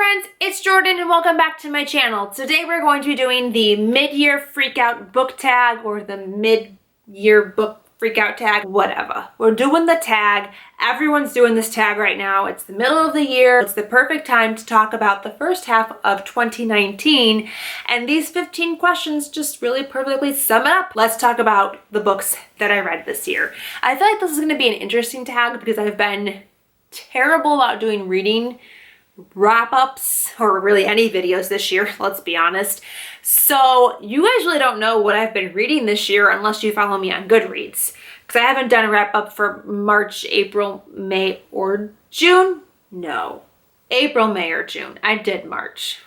friends, it's Jordan and welcome back to my channel. Today we're going to be doing the mid-year freakout book tag or the mid-year book freakout tag, whatever. We're doing the tag. Everyone's doing this tag right now. It's the middle of the year. It's the perfect time to talk about the first half of 2019, and these 15 questions just really perfectly sum it up. Let's talk about the books that I read this year. I feel like this is going to be an interesting tag because I've been terrible about doing reading wrap-ups or really any videos this year, let's be honest. So you guys really don't know what I've been reading this year unless you follow me on Goodreads, because I haven't done a wrap-up for March, April, May, or June. No, April, May, or June. I did March.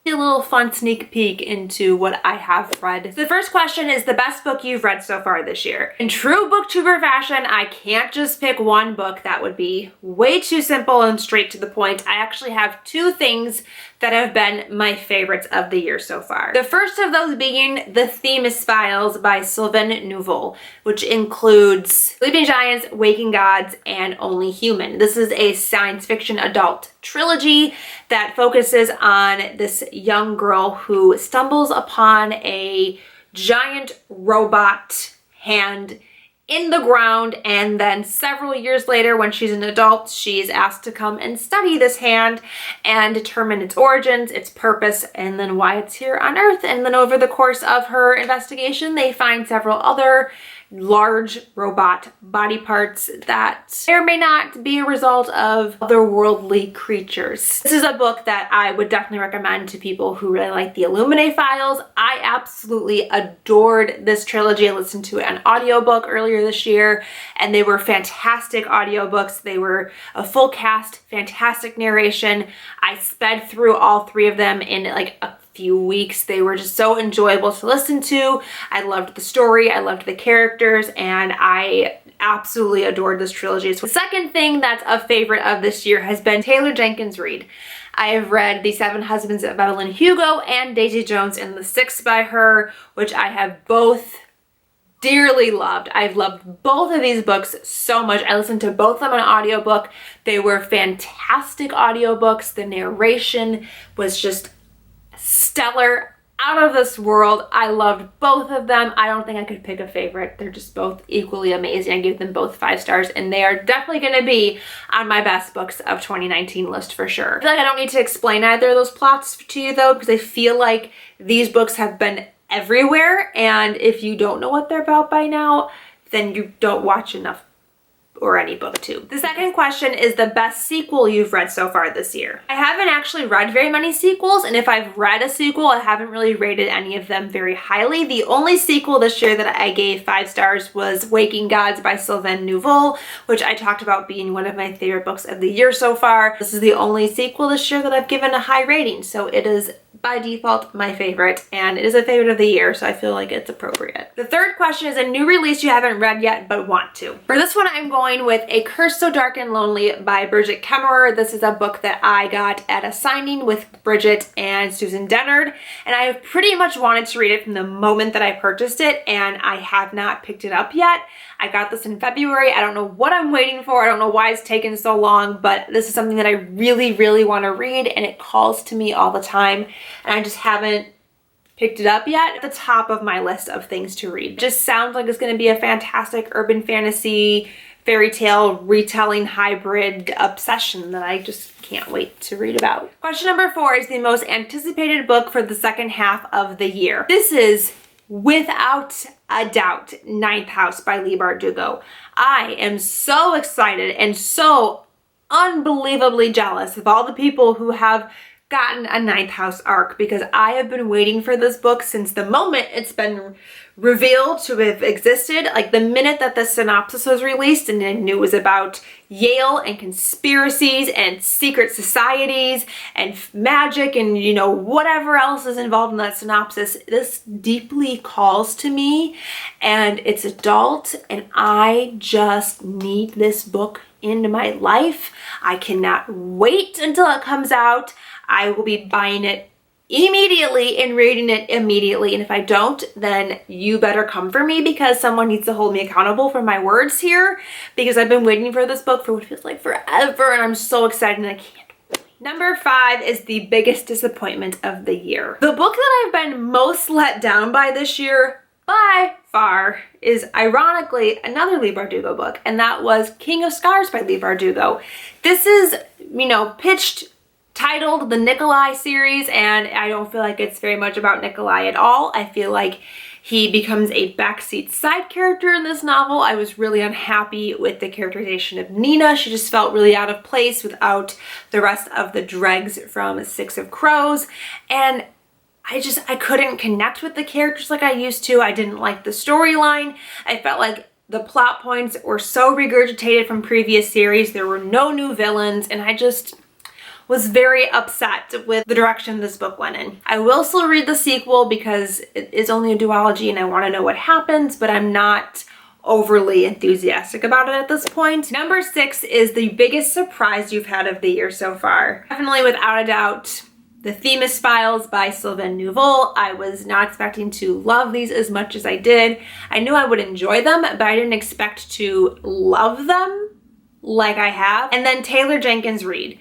A little fun sneak peek into what I have read. The first question is the best book you've read so far this year. In true booktuber fashion, I can't just pick one book. That would be way too simple and straight to the point. I actually have two things that have been my favorites of the year so far. The first of those being The Themis Files by Sylvain Neuvel, which includes Sleeping Giants, Waking Gods, and Only Human. This is a science fiction adult trilogy that focuses on this young girl who stumbles upon a giant robot hand in the ground, and then several years later when she's an adult, she's asked to come and study this hand and determine its origins, its purpose, and then why it's here on Earth. And then over the course of her investigation, they find several other large robot body parts that may or may not be a result of otherworldly creatures. This is a book that I would definitely recommend to people who really like the Illuminae files. I absolutely adored this trilogy. I listened to an audiobook earlier this year, and they were fantastic audiobooks. They were a full cast, fantastic narration. I sped through all three of them in like a few weeks. They were just so enjoyable to listen to. I loved the story, I loved the characters, and I absolutely adored this trilogy. So the second thing that's a favorite of this year has been Taylor Jenkins Reid. I have read The Seven Husbands of Evelyn Hugo and Daisy Jones and the Six by her, which I have both dearly loved. I've loved both of these books so much. I listened to both of them on audiobook. They were fantastic audiobooks. The narration was just stellar, out of this world. I loved both of them. I don't think I could pick a favorite. They're just both equally amazing. I give them both 5 stars, and they are definitely going to be on my best books of 2019 list for sure. I feel like I don't need to explain either of those plots to you though, because I feel like these books have been everywhere, and if you don't know what they're about by now, then you don't watch enough or any booktube. The second question is the best sequel you've read so far this year. I haven't actually read very many sequels, and if I've read a sequel, I haven't really rated any of them very highly. The only sequel this year that I gave 5 stars was Waking Gods by Sylvain Neuvel, which I talked about being one of my favorite books of the year so far. This is the only sequel this year that I've given a high rating, so it is by default my favorite, and it is a favorite of the year, so I feel like it's appropriate. The third question is a new release you haven't read yet but want to. For this one, I'm going with A Curse So Dark and Lonely by Bridget Kemmerer. This is a book that I got at a signing with Bridget and Susan Dennard, and I have pretty much wanted to read it from the moment that I purchased it, and I have not picked it up yet. I got this in February. I don't know what I'm waiting for. I don't know why it's taken so long, but this is something that I really, really want to read, and it calls to me all the time, and I just haven't picked it up yet. At the top of my list of things to read. It just sounds like it's going to be a fantastic urban fantasy fairy tale retelling hybrid obsession that I just can't wait to read about. Question number 4 is the most anticipated book for the second half of the year. This is without a doubt Ninth House by Leigh Bardugo. I am so excited and so unbelievably jealous of all the people who have gotten a Ninth House arc, because I have been waiting for this book since the moment it's been revealed to have existed. Like the minute that the synopsis was released and I knew it was about Yale and conspiracies and secret societies and magic and, you know, whatever else is involved in that synopsis, this deeply calls to me, and it's adult, and I just need this book in my life. I cannot wait until it comes out. I will be buying it immediately and reading it immediately, and if I don't, then you better come for me, because someone needs to hold me accountable for my words here, because I've been waiting for this book for what feels like forever, and I'm so excited and I can't wait. Number 5 is the biggest disappointment of the year. The book that I've been most let down by this year, by far, is ironically another Leigh Bardugo book, and that was King of Scars by Leigh Bardugo. This is, titled the Nikolai series, and I don't feel like it's very much about Nikolai at all. I feel like he becomes a backseat side character in this novel. I was really unhappy with the characterization of Nina. She just felt really out of place without the rest of the dregs from Six of Crows. And I couldn't connect with the characters like I used to. I didn't like the storyline. I felt like the plot points were so regurgitated from previous series. There were no new villains, and I just was very upset with the direction this book went in. I will still read the sequel because it is only a duology and I want to know what happens, but I'm not overly enthusiastic about it at this point. Number 6 is the biggest surprise you've had of the year so far. Definitely, without a doubt, The Themis Files by Sylvain Neuvel. I was not expecting to love these as much as I did. I knew I would enjoy them, but I didn't expect to love them like I have. And then Taylor Jenkins Reid.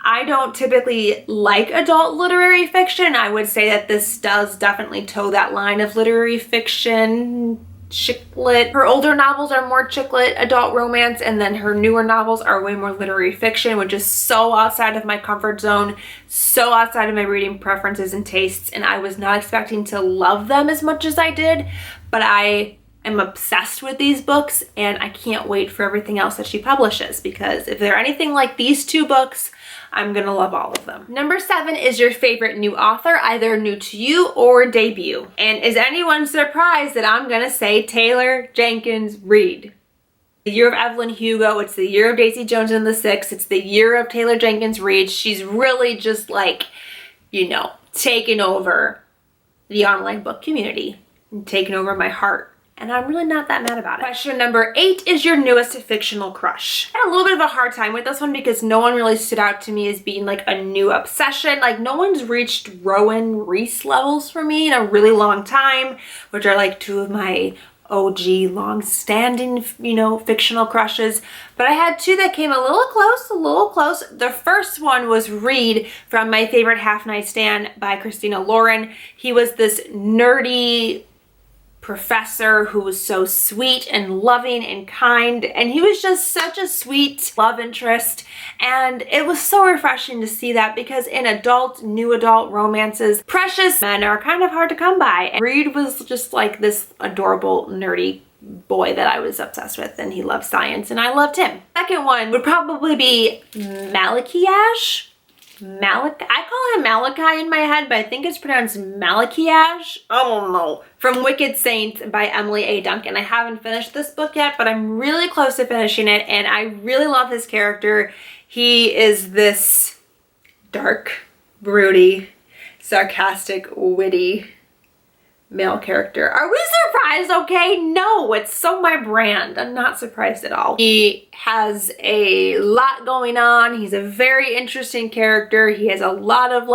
I don't typically like adult literary fiction. I would say that this does definitely toe that line of literary fiction, chick lit. Her older novels are more chick lit adult romance, and then her newer novels are way more literary fiction, which is so outside of my comfort zone, so outside of my reading preferences and tastes, and I was not expecting to love them as much as I did, but I am obsessed with these books, and I can't wait for everything else that she publishes, because if they're anything like these 2 books, I'm gonna love all of them. Number 7 is your favorite new author, either new to you or debut. And is anyone surprised that I'm gonna say Taylor Jenkins Reid? The year of Evelyn Hugo, it's the year of Daisy Jones and the Six, it's the year of Taylor Jenkins Reid. She's really just like, taken over the online book community and taken over my heart. And I'm really not that mad about it. Question number 8 is your newest fictional crush. I had a little bit of a hard time with this one because no one really stood out to me as being like a new obsession. Like, no one's reached Rowan Reese levels for me in a really long time, which are like 2 of my OG long-standing, fictional crushes. But I had 2 that came a little close. The first one was Reed from My Favorite Half Night Stand by Christina Lauren. He was this nerdy professor who was so sweet and loving and kind, and he was just such a sweet love interest, and it was so refreshing to see that, because in new adult romances, precious men are kind of hard to come by, and Reed was just like this adorable nerdy boy that I was obsessed with, and he loved science and I loved him. Second one would probably be Malachi-ash. I call him Malachi in my head, but I think it's pronounced Malachi-ash. I don't know. From Wicked Saints by Emily A. Duncan. I haven't finished this book yet, but I'm really close to finishing it, and I really love his character. He is this dark, broody, sarcastic, witty male character. Are we surprised? Okay, no, it's so my brand. I'm not surprised at all. He has a lot going on. He's a very interesting character. He has a lot of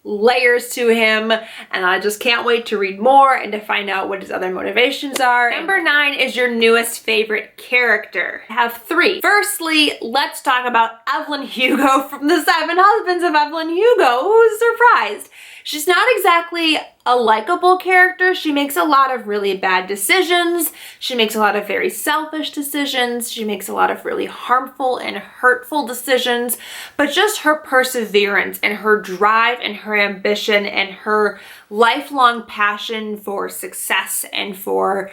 layers to him, and I just can't wait to read more and to find out what his other motivations are. Number 9 is your newest favorite character. I have 3. Firstly, let's talk about Evelyn Hugo from The 7 Husbands of Evelyn Hugo. Who was surprised? She's not exactly a likable character. She makes a lot of really bad decisions. She makes a lot of very selfish decisions. She makes a lot of really harmful and hurtful decisions. But just her perseverance and her drive and her ambition and her lifelong passion for success and for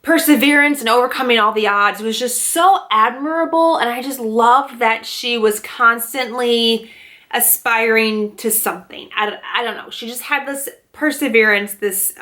perseverance and overcoming all the odds was just so admirable. And I just love that she was constantly aspiring to something. I don't know. She just had this perseverance, this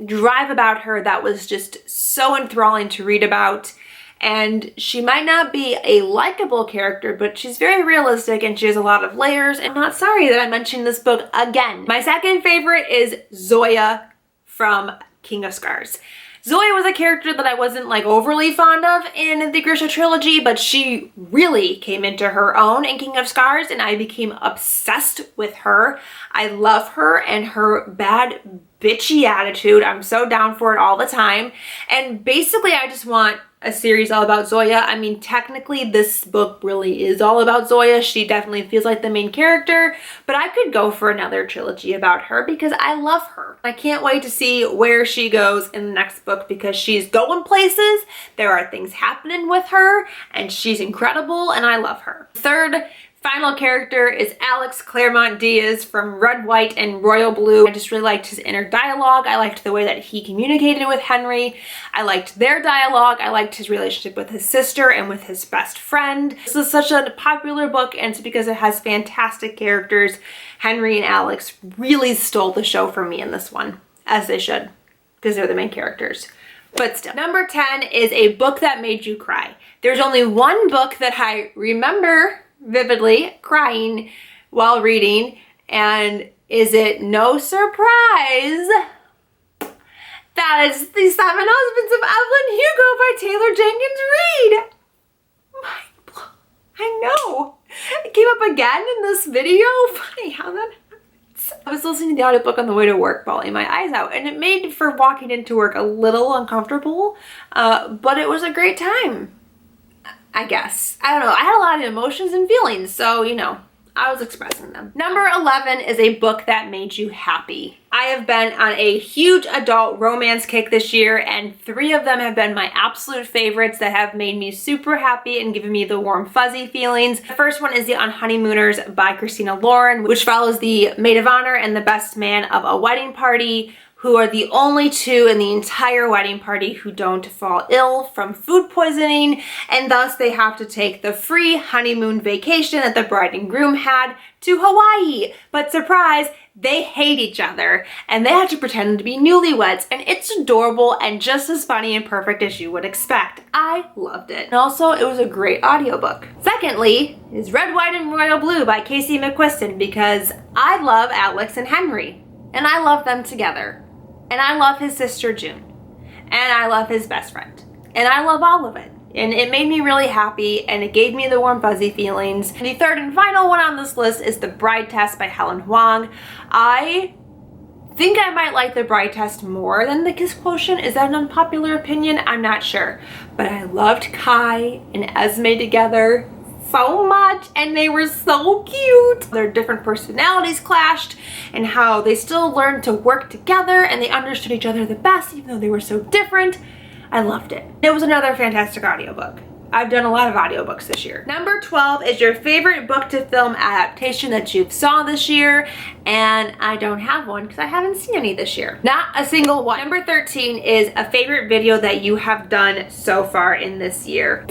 drive about her that was just so enthralling to read about. And she might not be a likable character, but she's very realistic and she has a lot of layers. And I'm not sorry that I mentioned this book again. My second favorite is Zoya from King of Scars. Zoya was a character that I wasn't overly fond of in the Grisha trilogy, but she really came into her own in King of Scars, and I became obsessed with her. I love her and her bad bitchy attitude. I'm so down for it all the time. And basically I just want a series all about Zoya. I mean, technically this book really is all about Zoya. She definitely feels like the main character, but I could go for another trilogy about her because I love her. I can't wait to see where she goes in the next book because she's going places. There are things happening with her and she's incredible and I love her. Third final character is Alex Claremont Diaz from Red, White, and Royal Blue. I just really liked his inner dialogue. I liked the way that he communicated with Henry. I liked their dialogue. I liked his relationship with his sister and with his best friend. This is such a popular book, and it's because it has fantastic characters. Henry and Alex really stole the show from me in this one, as they should, because they're the main characters. But still. Number 10 is a book that made you cry. There's only one book that I remember vividly crying while reading, and is it no surprise that is The Seven Husbands of Evelyn Hugo by Taylor Jenkins Reid? Mind blown. I know. It came up again in this video. Funny how that happens. I was listening to the audiobook on the way to work, bawling my eyes out, and it made for walking into work a little uncomfortable, but it was a great time. I guess. I don't know. I had a lot of emotions and feelings, so, you know, I was expressing them. Number 11 is a book that made you happy. I have been on a huge adult romance kick this year, and 3 of them have been my absolute favorites that have made me super happy and given me the warm fuzzy feelings. The first one is The Unhoneymooners by Christina Lauren, which follows the maid of honor and the best man of a wedding party, who are the only 2 in the entire wedding party who don't fall ill from food poisoning, and thus they have to take the free honeymoon vacation that the bride and groom had to Hawaii. But surprise, they hate each other, and they have to pretend to be newlyweds, and it's adorable and just as funny and perfect as you would expect. I loved it. And also, it was a great audiobook. Secondly is Red, White, and Royal Blue by Casey McQuiston, because I love Alex and Henry, and I love them together. And I love his sister June, and I love his best friend, and I love all of it. And it made me really happy, and it gave me the warm fuzzy feelings. And the third and final one on this list is The Bride Test by Helen Huang. I think I might like The Bride Test more than The Kiss Quotient. Is that an unpopular opinion? I'm not sure. But I loved Kai and Esme together so much, and they were so cute. Their different personalities clashed and how they still learned to work together and they understood each other the best even though they were so different. I loved it. It was another fantastic audiobook. I've done a lot of audiobooks this year. Number 12 is your favorite book to film adaptation that you've saw this year, and I don't have one because I haven't seen any this year. Not a single one. Number 13 is a favorite video that you have done so far in this year.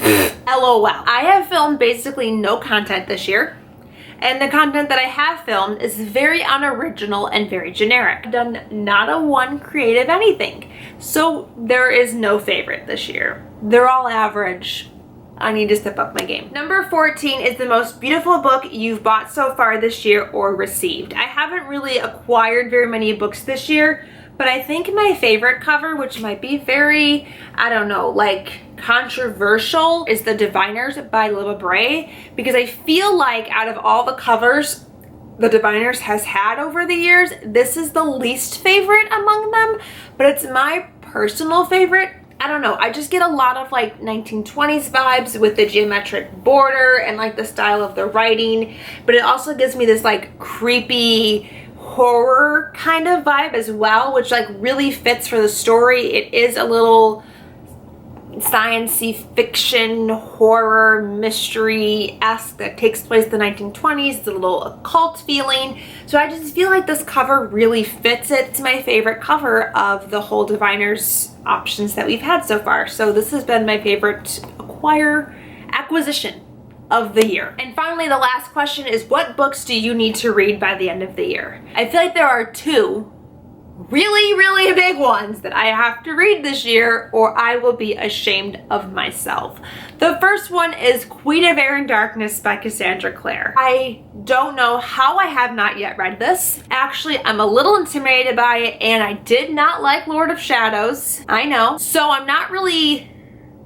LOL. I have filmed basically no content this year, and the content that I have filmed is very unoriginal and very generic. I've done not a one creative anything, so there is no favorite this year. They're all average. I need to step up my game. Number 14 is the most beautiful book you've bought so far this year or received. I haven't really acquired very many books this year, but I think my favorite cover, which might be very, I don't know, like controversial, is The Diviners by Libba Bray, because I feel like out of all the covers The Diviners has had over the years, this is the least favorite among them, but it's my personal favorite. I don't know, I just get a lot of like 1920s vibes with the geometric border and like the style of the writing, but it also gives me this like creepy horror kind of vibe as well, which like really fits for the story. It is a little science-y fiction, horror, mystery-esque that takes place in the 1920s. It's a little occult feeling. So I just feel like this cover really fits it. It's my favorite cover of the whole Diviners options that we've had so far. So this has been my favorite acquisition of the year. And finally, the last question is, what books do you need to read by the end of the year? I feel like there are 2 really big ones that I have to read this year or I will be ashamed of myself. The first one is Queen of Air and Darkness by Cassandra Clare. I don't know how I have not yet read this. Actually, I'm a little intimidated by it, and I did not like Lord of Shadows. I know. So I'm not really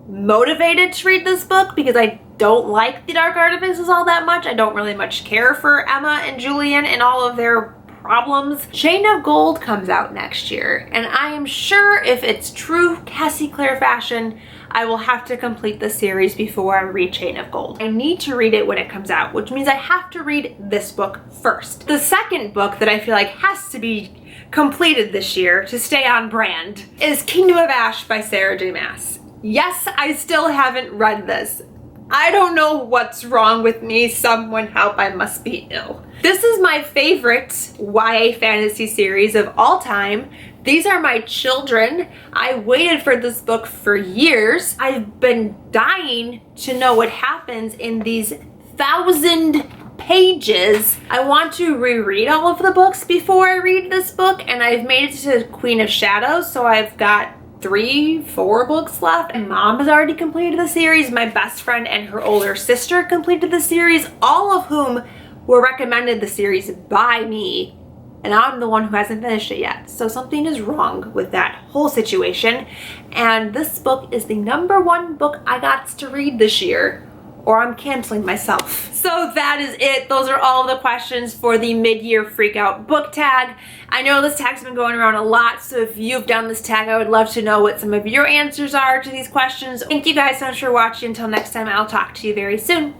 motivated to read this book because I don't like the Dark Artifices all that much. I don't really much care for Emma and Julian and all of their problems. Chain of Gold comes out next year, and I am sure if it's true Cassie Clare fashion, I will have to complete the series before I read Chain of Gold. I need to read it when it comes out, which means I have to read this book first. The second book that I feel like has to be completed this year to stay on brand is Kingdom of Ash by Sarah J. Maas. Yes, I still haven't read this. I don't know what's wrong with me. Someone help, I must be ill. This is my favorite YA fantasy series of all time. These are my children. I waited for this book for years. I've been dying to know what happens in these 1,000 pages. I want to reread all of the books before I read this book, and I've made it to Queen of Shadows, so I've got 3-4 books left. My mom has already completed the series. My best friend and her older sister completed the series, all of whom were recommended the series by me, and I'm the one who hasn't finished it yet. So something is wrong with that whole situation, and this book is the #1 book I got to read this year, or I'm canceling myself. So that is it. Those are all the questions for the mid-year Freakout book tag. I know this tag's been going around a lot, so if you've done this tag, I would love to know what some of your answers are to these questions. Thank you guys so much for watching. Until next time, I'll talk to you very soon.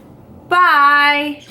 Bye!